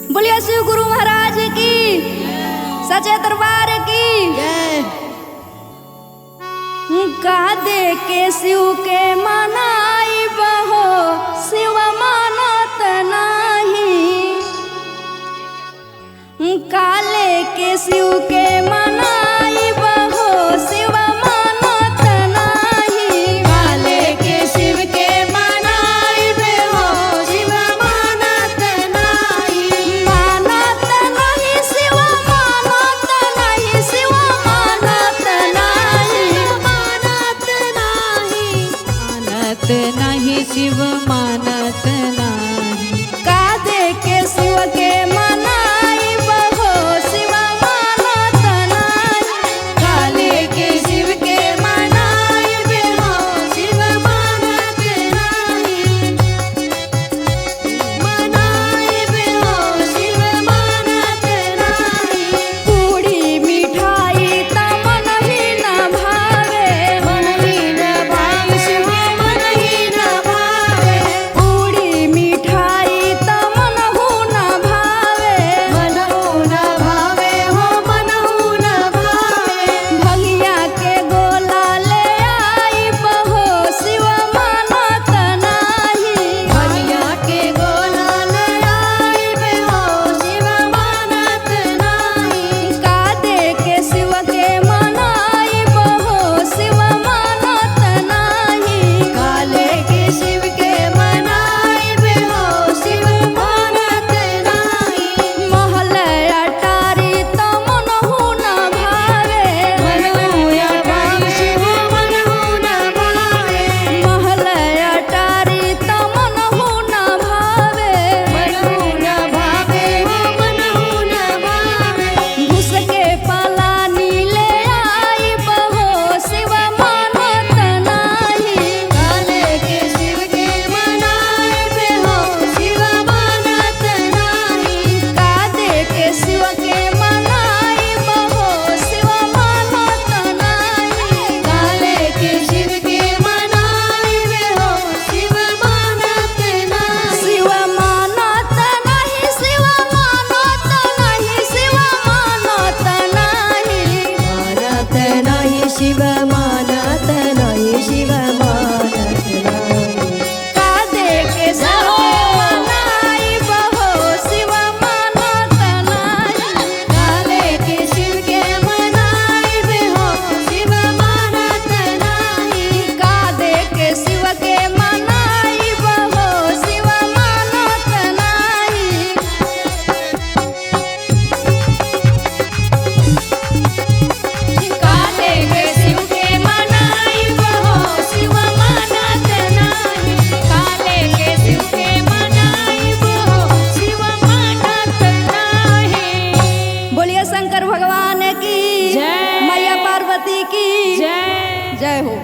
बोलिए शिव गुरु महाराज की, सच्चे दरबार की। का दे के शिव के मनाई बहो, शिव मानत नहीं। काले के शिव के मनाई बहो, शिव मानत नहीं। काले के शिव के मनाई बहो, शिव मानत नहीं। मानत नहीं शिव मानत नहीं, शिव मानत नहीं। मानत नहीं शिव मानत नहीं। का दे के शिव के मनाई बहो, शिव मानत नहीं। काले के शिव के मनाई बहो, शिव मानत नहीं। मनाई बहो, शिव मानत नहीं। पूरी मिठाई तमन ही न भावे, मन ही न भावे शिव मन ही न भावे। पूरी मिठाई तमन हु न भावे। मनहु न भावे हो मनहु न भावे। भंगिया के गोला ले आई बहो, शिव मानत नहीं। भनिया के गोला ले आई बहो, शिव मानत नहीं। का दे के शिव के मनाई बहो, शिव मानत नहीं। काले के शिव के मनाई बहो, शिव मानत नहीं। महल अटारी तमन हु न भावे। मनहु न भावे शिव मनहु न भावे। महल अटारी तमन हु न भावे। मनहु न भावे हो मनहु न भावे। घुस के पलानी ले आई बहो, शिव मानत नहीं। काले के शिव के मनाई बहो, शिव मानत नहीं। का दे के शिव के मनाई बहो, शिव मानत नहीं। काले के शिव के मनाई बहो, शिव मानत नहीं। शिव मानत नहीं, शिव मानत नहीं, शिव मानत नहीं। मानत नहीं शिव मानत नहीं, शिव मानत नहीं। का दे के शिव के मनाई बहो, शिव मानत नहीं। काले के शिव के मनाई बहो, शिव मानत नहीं। का दे के शिव के मनाई बहो, शिव मानत नहीं। काले के शिव के मनाई बहो, शिव मानत नहीं। काले के शिव के मनाई बहो, शिव मानत नहीं। बोलिए शंकर भगवान की जय। मैया पार्वती की जय जय हो।